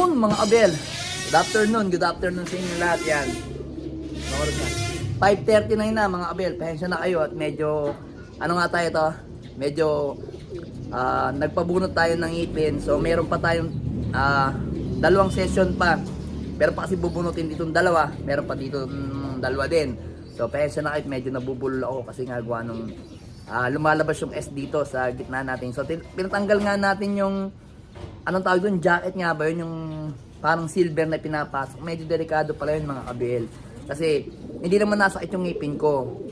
Yun mga abel. Good afternoon sa inyo lahat yan. 5:39 na mga abel. Pasensya na kayo at medyo, ano nga tayo to? Medyo nagpabunot tayo ng ngipin. So meron pa tayong dalawang session pa. Pero pa kasi bubunutin ditong dalawa. Meron pa dito dalawa din. So pasensya na kayo, medyo nabubulol ako kasi nga gawa nung lumalabas yung S dito sa gitna natin. So pinatanggal nga natin yung anong tawag doon, jacket nga ba yun, yung parang silver na pinapasok. Medyo delikado pala yun mga kabel. Kasi hindi naman nasakit yung ngipin ko.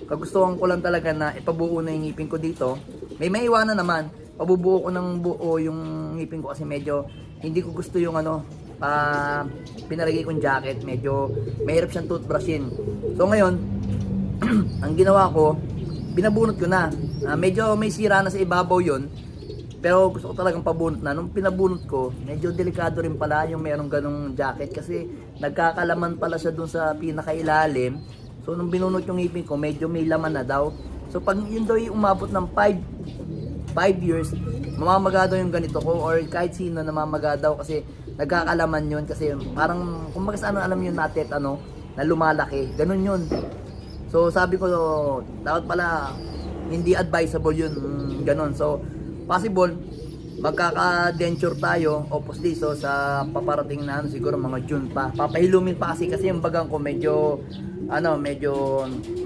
Kagustuhan ko lang talaga na ipabuo na yung ngipin ko dito. May maiwanan naman. Pabubuo ko ng buo yung ngipin ko kasi medyo hindi ko gusto yung pinalagay kong jacket. Medyo mahirap siyang toothbrushin. So ngayon, ang ginawa ko, binabunot ko na. Medyo may sira na sa ibabaw yun. Pero gusto ko talagang pabunot na. Nung pinabunot ko, medyo delikado rin pala yung merong ganong jacket kasi nagkakalaman pala siya dun sa pinakailalim. So nung binunot yung ngipin ko, medyo may laman na daw. So pag yun daw yung umabot ng 5 years, mamamaga daw yung ganito ko or kahit sino namamaga daw kasi nagkakalaman yun kasi parang kung alam yun natin na lumalaki. Ganun yun. So sabi ko, dapat pala hindi advisable yun. Ganun. So possible magkaka-denture tayo o posliso sa paparating na siguro mga June pa. Papahilumin pa kasi yung bagang ko medyo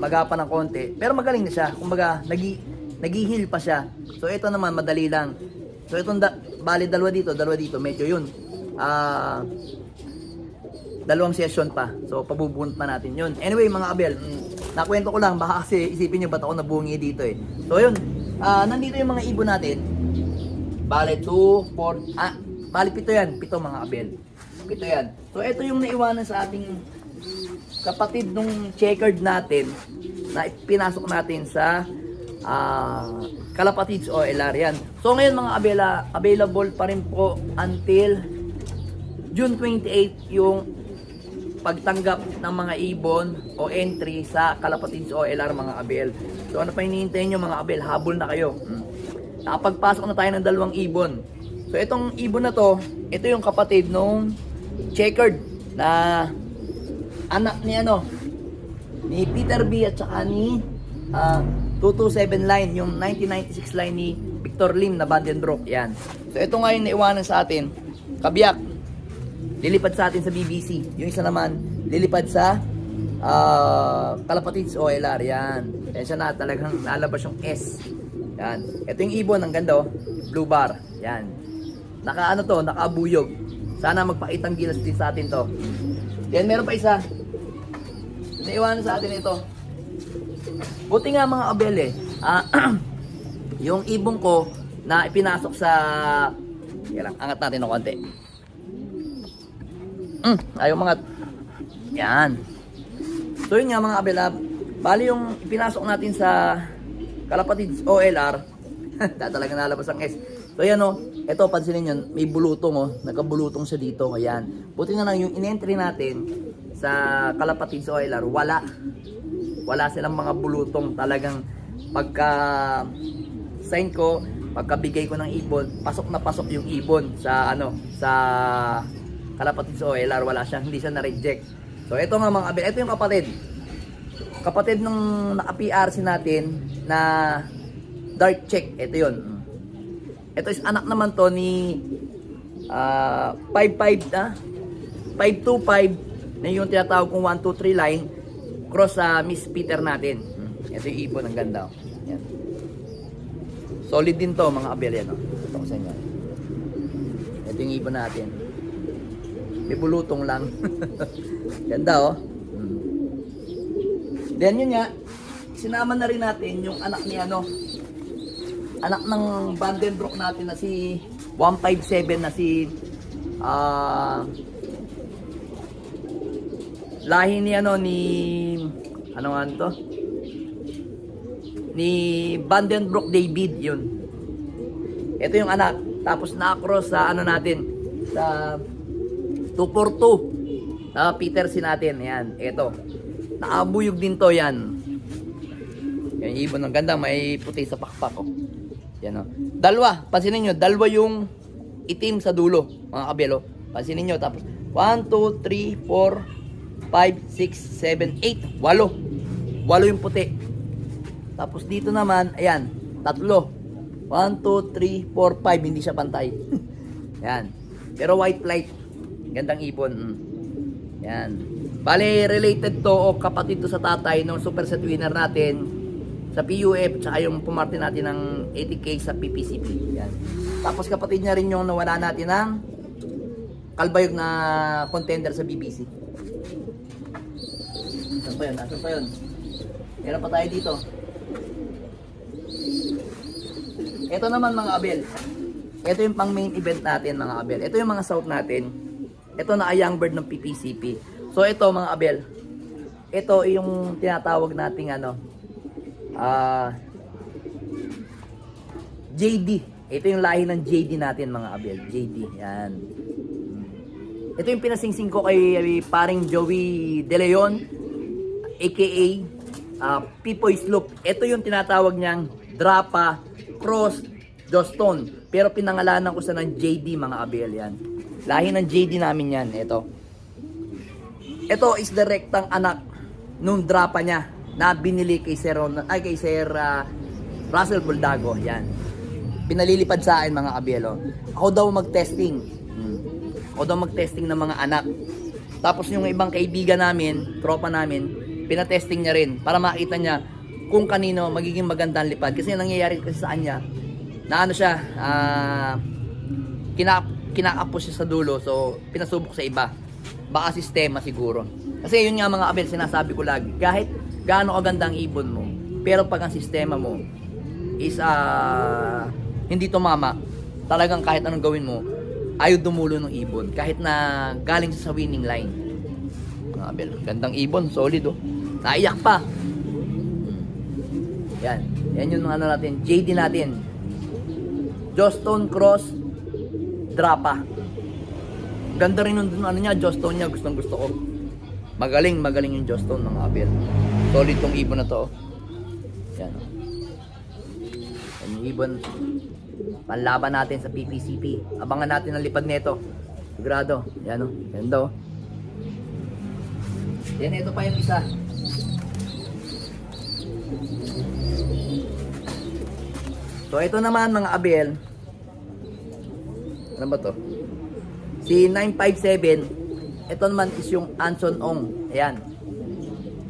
magapa ng konti. Pero magaling na siya. Kumbaga nag-heal pa siya. So ito naman madali lang. So itong bali dalawa dito, medyo yun. Dalawang session pa. So pabubunot pa natin yun. Anyway mga kabel, nakwento ko lang baka kasi isipin niyo ba't ako nabungi dito eh. So yun. Nandito yung mga ibon natin. Bale 2, 4, bale 7 yan. 7 mga abel. 7 yan. So ito yung naiwanan sa ating kapatid nung checkered natin na pinasok natin sa Kalapatids OLR yan. So ngayon mga abela, available pa rin po until June 28 yung pagtanggap ng mga ibon o entry sa Kalapatids OLR mga abel. So ano pa hinihintay nyo mga abel? Habol na kayo. Nakapagpasok na tayo ng 2 ibon. So itong ibon na to, ito yung kapatid nung checkered na anak ni ni Peter B at saka ni 227 line, yung 1996 line ni Victor Lim na Vandenbroek. Yan. So ito nga yung naiwanan sa atin. Kabiyak. Lilipad sa atin sa BBC. Yung isa naman, lilipad sa Kalapatids OLR. Yan. Yan siya na, talagang lalabas yung S. Yan. Ito yung ibon, ang ganda blue bar. Yan. Nakaabuyog. Sana magpakitang gilas din sa atin to. Yan, meron pa isa. Naiwanan sa atin ito. Buti nga mga abel yung ibon ko na ipinasok sa angat natin ng konti. Ayaw mga yan. So yun nga mga abela, bali yung ipinasok natin sa Kalapatids OLR talagang nalabas ang S. So yan ito pansinin nyo, may bulutong nagkabulutong siya dito. Ayan. Buti nga lang yung in-entry natin sa Kalapatids OLR, wala silang mga bulutong. Talagang pagka sign ko, pagkabigay ko ng ibon, pasok na pasok yung ibon sa sa Kalapatids OLR. Wala siyang, hindi siya na-reject. So ito nga mga abel, ito yung kapatid nung naka-PRC natin na dark check. Ito yun. Ito is anak naman to ni 525 na yung tinatawag kong 123 line cross sa Miss Peter natin. Ito yung ibon, ang ganda. Yan. Solid din to mga abel yan. Ito ko sa inyo. Ito yung ibon natin. May bulutong lang. Ganda Then yun nga, sinama na rin natin yung anak ni anak ng Vandenbroek natin na si 157 na si lahi ni ni Vandenbroek David yun. Ito yung anak. Tapos na-cross sa natin sa 242 na Peter si natin. Yan, ito. Nakabuyog din to yan. Yan yung ibon, ang ganda, may puti sa pakpak Yan Dalawa, pansinin nyo, dalawa yung itim sa dulo, mga kabel, oh. Pansinin nyo, tapos 1, 2, 3, 4, 5, 6, 7, 8, 8 yung puti. Tapos dito naman, ayan, 3. 1, 2, 3, 4, 5, hindi siya pantay. Yan. Pero white light. Gandang ibon. Yan. Bale, related to o kapatid to sa tatay nung super set winner natin sa PUF, tsaka yung pumarte natin ng 80K sa PPCP. Yan. Tapos kapatid niya rin yung nawala natin ng kalbayog na contender sa BBC. Saan pa yun? Saan pa yun? Meron pa tayo dito. Ito naman mga abel. Ito yung pang main event natin mga abel. Ito yung mga south natin. Ito na young bird ng PPCP. So ito mga abel. Ito yung tinatawag nating JD. Ito yung lahi ng JD natin mga abel. JD. Yan. Ito yung pinasingsing ko kay paring Joey De Leon aka Pipoy Sloop. Ito yung tinatawag niyang Drapa Cross Joston. Pero pinangalanan ko sa ng JD mga abel yan. Lahi ng JD namin yan. Ito is direktang anak nung Drapa niya na binili kay Sir Russell Buldago. Yan. Pinalilipad sa akin mga abelo. Ako daw mag-testing. Ako daw mag-testing ng mga anak. Tapos yung ibang kaibigan namin, tropa namin, pinatesting niya rin para makita niya kung kanino magiging magandang lipad. Kasi nangyayari kasi sa kanya na siya, kinakapos siya sa dulo, so pinasubok sa iba. Baka sistema siguro. Kasi yun nga mga abel, sinasabi ko lagi, kahit gaano kaganda ang ibon mo, pero pag ang sistema mo is hindi tumama, talagang kahit anong gawin mo, ayaw dumulo ng ibon. Kahit na galing sa winning line. Mga abel, gandang ibon, solid oh. Naiyak pa. Yan. Yan yung natin, JD natin. Joston Cross Drapa. Ganda rin yung niya, Joston niya, gustong gusto ko. Magaling yung Joston mga abel. Solid tong ibon na to. Yan. Yan yung ibon. Panlaban natin sa PPCP. Abangan natin ang lipad nito. Sigurado. Yan o. Ganda o. Yan, ito pa yung isa. So ito naman mga abel. Ano ba to? Si 957. Ito naman is yung Anson Ong. Ayan.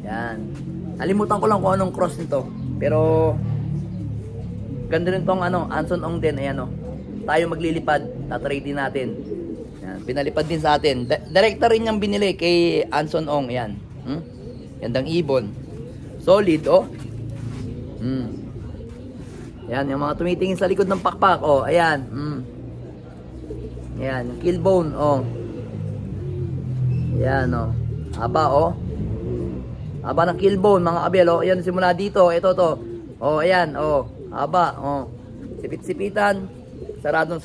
Yan. Nalimutan ko lang kung anong cross nito. Pero ganda rin tong Anson Ong din. Ayan o. Tayo maglilipad. Tatry din natin. Yan. Pinalipad din sa atin. Director rin niyang binili kay Anson Ong. Ayan. Gandang ibon. Solid oh. Yan, yung mga tumitingin sa likod ng pakpak, oh, ayan. Ayan, yung kill bone, oh. Ayan, oh. Haba, oh. Haba ng kill bone, mga abel, oh. Ayan, simula dito, ito, to. Oh, ayan, oh. Haba, oh. Sipit-sipitan, sarado.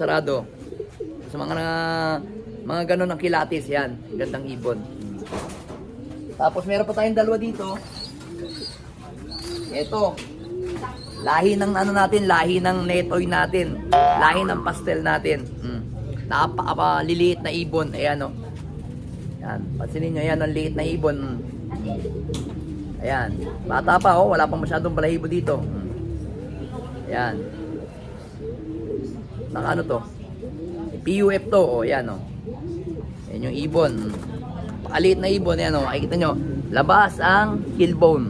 Sa mga ganun ng kilatis, yan. Gandang ibon. Tapos, meron pa tayong dalawa dito. Ito. Lahi ng natin, lahi ng netoy natin, lahi ng pastel natin. Napaka-liliit na ibon. Ayan o. Yan, pansinin nyo, yan ang liit na ibon. Ayan, bata pa oh, wala pang masyadong balahibo dito. Ayan. Naka ano to? PUF to, oh, yan o. Yan yung ibon. Pakaliit na ibon, yan o. Makikita nyo, labas ang kill bone.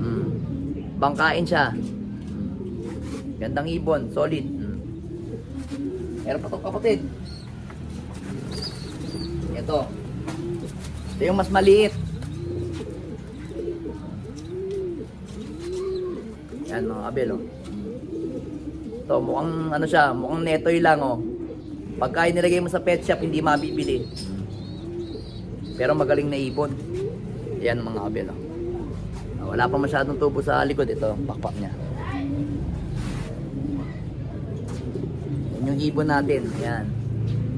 Bangkain siya. Gandang ibon, solid. Meron pa itong kapatid. Ito yung mas maliit. Yan mga kabel oh. Ito mukhang siya, mukhang netoy lang oh. Pagka nilagay mo sa pet shop hindi mabibili. Pero magaling na ibon. Yan mga kabel oh. Wala pa masyadong tubo sa likod, ito pakpak niya. Yung ibon natin, ayan.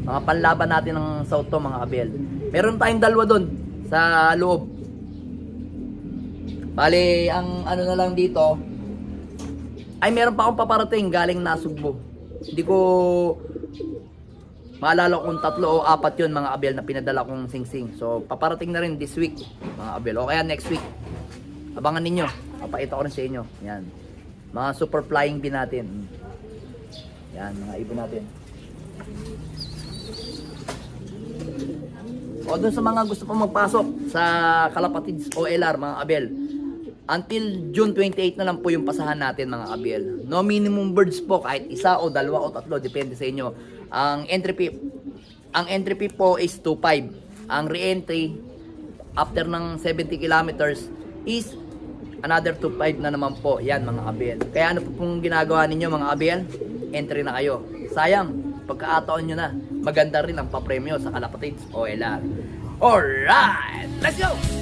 Mga panlaban natin ng south to mga kabel. Meron tayong dalawa doon sa loob. Bali, ang na lang dito, ay meron pa akong paparating galing Nasugbo. Maalala kong 3 o 4 yun mga Abel na pinadala kong sing-sing. So paparating na rin this week mga Abel. O kaya next week. Abangan ninyo. Papakita ko rin sa inyo. Yan. Mga super flying bee natin. Yan, mga ibon natin. O dun sa mga gusto pang magpasok sa Kalapatids OLR mga Abel. Until June 28 na lang po yung pasahan natin mga Abel. No minimum birds po kahit isa o dalawa o tatlo depende sa inyo. Ang entry fee po is 2.5. Ang re-entry after ng 70 kilometers is another 2.5 na naman po. Yan mga Abel. Kaya ano po pong ginagawa ninyo mga Abel? Entry na kayo. Sayang, pagkakataon nyo na. Maganda rin ang papremyo sa Kalapatids OLR. Alright, let's go!